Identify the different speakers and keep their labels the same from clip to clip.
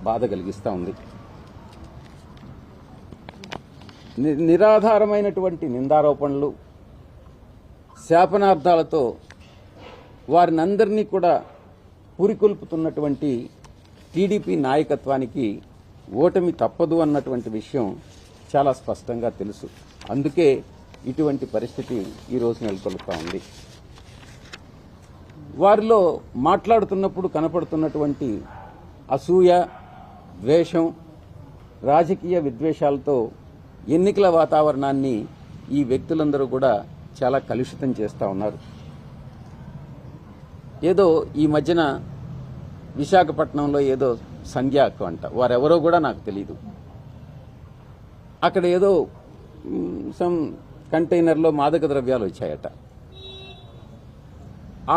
Speaker 1: బాధ కలిగిస్తూ ఉంది. నిరాధారమైనటువంటి నిందారోపణలు, శాపనార్థాలతో వారిని అందరినీ కూడా పురికొల్పుతున్నటువంటి టీడీపీ నాయకత్వానికి ఓటమి తప్పదు అన్నటువంటి విషయం చాలా స్పష్టంగా తెలుసు. అందుకే ఇటువంటి పరిస్థితి ఈరోజు నెలకొల్పుతా ఉంది. వారిలో మాట్లాడుతున్నప్పుడు కనపడుతున్నటువంటి అసూయ, ద్వేషం, రాజకీయ విద్వేషాలతో ఎన్నికల వాతావరణాన్ని ఈ వ్యక్తులందరూ కూడా చాలా కలుషితం చేస్తూ ఉన్నారు. ఏదో ఈ మధ్యన విశాఖపట్నంలో ఏదో సంధ్యాకు అంట, వారెవరో కూడా నాకు తెలియదు, అక్కడ ఏదో సమ్ కంటైనర్లో మాదక ద్రవ్యాలు వచ్చాయట.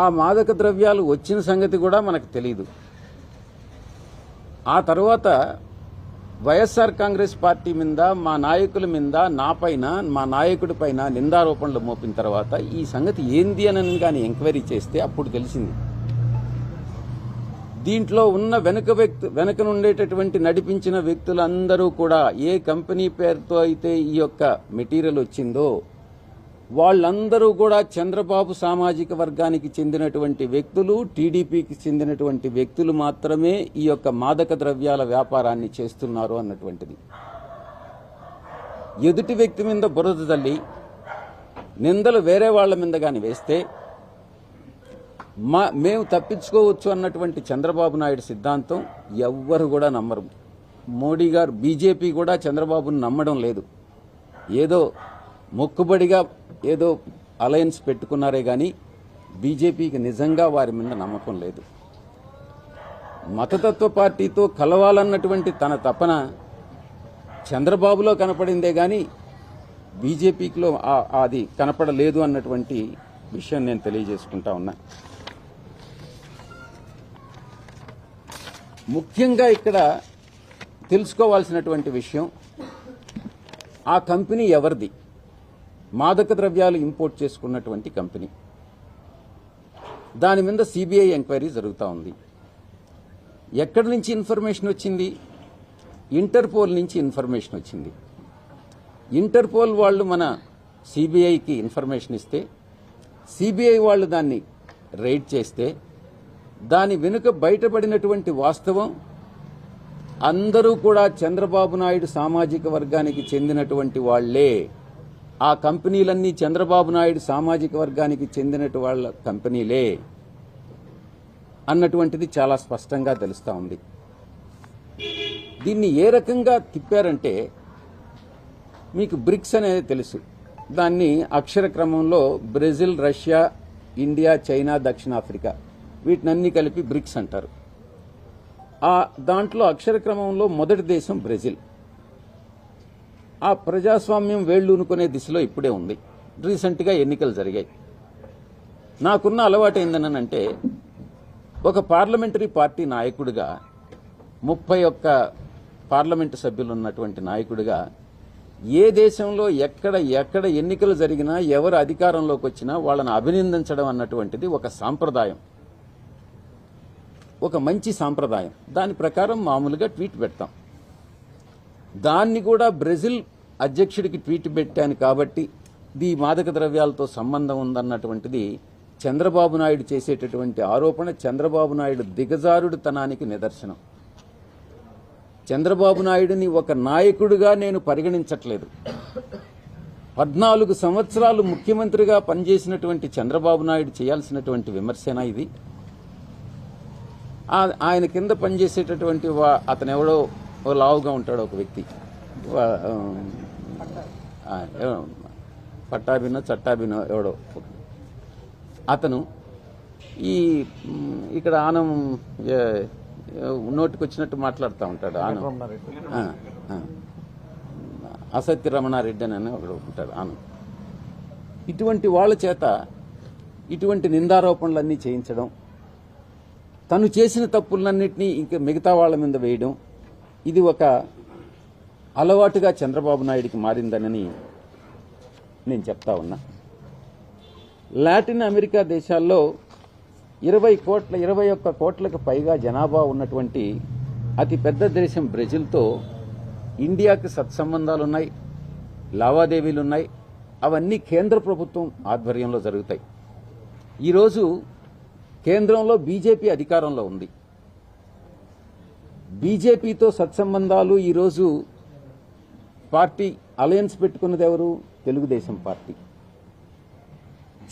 Speaker 1: ఆ మాదక ద్రవ్యాలు వచ్చిన సంగతి కూడా మనకు తెలియదు. ఆ తర్వాత వైఎస్ఆర్ కాంగ్రెస్ పార్టీ మీద, మా నాయకుల మీద, నాపైన, మా నాయకుడి పైన నిందారోపణలు మోపిన తర్వాత ఈ సంగతి ఏంది అని కానీ ఎంక్వైరీ చేస్తే అప్పుడు తెలిసింది. దీంట్లో ఉన్న వెనక నుండేటటువంటి నడిపించిన వ్యక్తులందరూ కూడా ఏ కంపెనీ పేరుతో అయితే ఈ యొక్క మెటీరియల్ వచ్చిందో వాళ్ళందరూ కూడా చంద్రబాబు సామాజిక వర్గానికి చెందినటువంటి వ్యక్తులు, టీడీపీకి చెందినటువంటి వ్యక్తులు మాత్రమే ఈ యొక్క మాదక ద్రవ్యాల వ్యాపారాన్ని చేస్తున్నారు అన్నటువంటిది. ఎదుటి వ్యక్తి మీద బురద తల్లి నిందలు వేరే వాళ్ల మీద గాని వేస్తే మేము తప్పించుకోవచ్చు అన్నటువంటి చంద్రబాబు నాయుడు సిద్ధాంతం ఎవ్వరు కూడా నమ్మరు. మోడీ గారు, బీజేపీ కూడా చంద్రబాబును నమ్మడం లేదు. ఏదో మొక్కుబడిగా ఏదో అలయన్స్ పెట్టుకున్నారే గాని బీజేపీకి నిజంగా వారి మీద నమ్మకం లేదు. మతతత్వ పార్టీతో కలవాలన్నటువంటి తన తపన చంద్రబాబులో కనపడిందే గాని బీజేపీలో అది కనపడలేదు అన్నటువంటి విషయం నేను తెలియజేసుకుంటా ఉన్నా. ముఖ్యంగా ఇక్కడ తెలుసుకోవాల్సినటువంటి విషయం, ఆ కంపెనీ ఎవరిది? మాదక ద్రవ్యాలు ఇంపోర్ట్ చేసుకున్నటువంటి కంపెనీ. దాని మీద సిబిఐ ఎంక్వైరీ జరుగుతూ ఉంది. ఎక్కడి నుంచి ఇన్ఫర్మేషన్ వచ్చింది? ఇంటర్పోల్ నుంచి ఇన్ఫర్మేషన్ వచ్చింది. ఇంటర్పోల్ వాళ్ళు మన సిబిఐకి ఇన్ఫర్మేషన్ ఇస్తే సిబిఐ వాళ్ళు దాన్ని రైడ్ చేస్తే దాని వెనుక బయటపడినటువంటి వాస్తవం అందరూ కూడా చంద్రబాబు నాయుడు సామాజిక వర్గానికి చెందినటువంటి వాళ్లే. ఆ కంపెనీలన్నీ చంద్రబాబు నాయుడు సామాజిక వర్గానికి చెందినటు వాళ్ళ కంపెనీలే అన్నటువంటిది చాలా స్పష్టంగా తెలుస్తా ఉంది. దీన్ని ఏ రకంగా తిప్పారంటే, మీకు బ్రిక్స్ అనేది తెలుసు. దాన్ని అక్షర క్రమంలో బ్రెజిల్, రష్యా, ఇండియా, చైనా, దక్షిణాఫ్రికా వీటినన్నీ కలిపి బ్రిక్స్ అంటారు. దాంట్లో అక్షర క్రమంలో మొదటి దేశం బ్రెజిల్. ఆ ప్రజాస్వామ్యం వేళ్లూనుకునే దిశలో ఇప్పుడే ఉంది. రీసెంట్గా ఎన్నికలు జరిగాయి. నాకున్న అలవాటు ఏందనంటే, ఒక పార్లమెంటరీ పార్టీ నాయకుడిగా, 31 పార్లమెంటు సభ్యులు ఉన్నటువంటి నాయకుడిగా, ఏ దేశంలో ఎక్కడ ఎన్నికలు జరిగినా, ఎవరు అధికారంలోకి వచ్చినా వాళ్ళని అభినందించడం అన్నటువంటిది ఒక సాంప్రదాయం, ఒక మంచి సాంప్రదాయం. దాని ప్రకారం మామూలుగా ట్వీట్ పెడతాం. దాన్ని కూడా బ్రెజిల్ అధ్యక్షుడికి ట్వీట్ పెట్టాను కాబట్టి ఈ మాదక ద్రవ్యాలతో సంబంధం ఉందన్నటువంటిది చంద్రబాబు నాయుడు చేసేటటువంటి ఆరోపణ చంద్రబాబు నాయుడు దిగజారుడుతనానికి నిదర్శనం. చంద్రబాబు నాయుడిని ఒక నాయకుడిగా నేను పరిగణించట్లేదు. 14 సంవత్సరాలు ముఖ్యమంత్రిగా పనిచేసినటువంటి చంద్రబాబు నాయుడు చేయాల్సినటువంటి విమర్శన ఇది. ఆయన కింద పనిచేసేటటువంటి అతనెవడో లావుగా ఉంటాడు ఒక వ్యక్తి, పట్టాభినో చట్టాభినో ఎవడో అతను ఈ ఇక్కడ ఆనం నోటికొచ్చినట్టు మాట్లాడుతూ ఉంటాడు. అసత్య రమణారెడ్డి అని ఒకడు ఉంటాడు ఆనం. ఇటువంటి వాళ్ళ చేత ఇటువంటి నిందారోపణలన్నీ చేయించడం, తను చేసిన తప్పులన్నింటినీ ఇంకా మిగతా వాళ్ళ మీద వేయడం, ఇది ఒక అలవాటుగా చంద్రబాబు నాయుడికి మారిందనని నేను చెప్తా ఉన్నా. లాటిన్ అమెరికా దేశాల్లో 21 కోట్లకు పైగా జనాభా ఉన్నటువంటి అతి పెద్ద దేశం బ్రెజిల్తో ఇండియాకి సత్సంబంధాలున్నాయి, లావాదేవీలున్నాయి. అవన్నీ కేంద్ర ప్రభుత్వం ఆధ్వర్యంలో జరుగుతాయి. ఈరోజు కేంద్రంలో బీజేపీ అధికారంలో ఉంది. బీజేపీతో సత్సంబంధాలు ఈరోజు పార్టీ అలయన్స్ పెట్టుకున్నది ఎవరు? తెలుగుదేశం పార్టీ.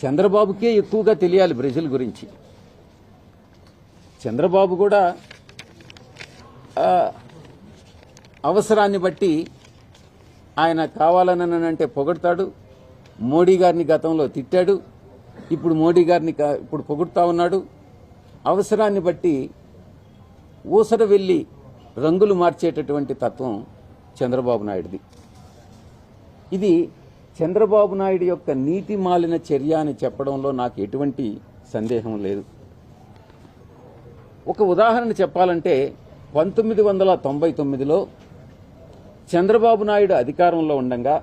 Speaker 1: చంద్రబాబుకే ఎక్కువగా తెలియాలి బ్రెజిల్ గురించి. చంద్రబాబు కూడా అవసరాన్ని బట్టి ఆయన కావాలనంటే పొగడతాడు. మోడీ గారిని గతంలో తిట్టాడు, ఇప్పుడు మోడీ గారిని ఇప్పుడు పొగుడుతా ఉన్నాడు. అవసరాన్ని బట్టి ఊసర వెళ్లి రంగులు మార్చేటటువంటి తత్వం చంద్రబాబు నాయుడుది. ఇది చంద్రబాబు నాయుడు యొక్క నీతి మాలిన చర్య అని చెప్పడంలో నాకు ఎటువంటి సందేహం లేదు. ఒక ఉదాహరణ చెప్పాలంటే 1999లో చంద్రబాబు నాయుడు అధికారంలో ఉండగా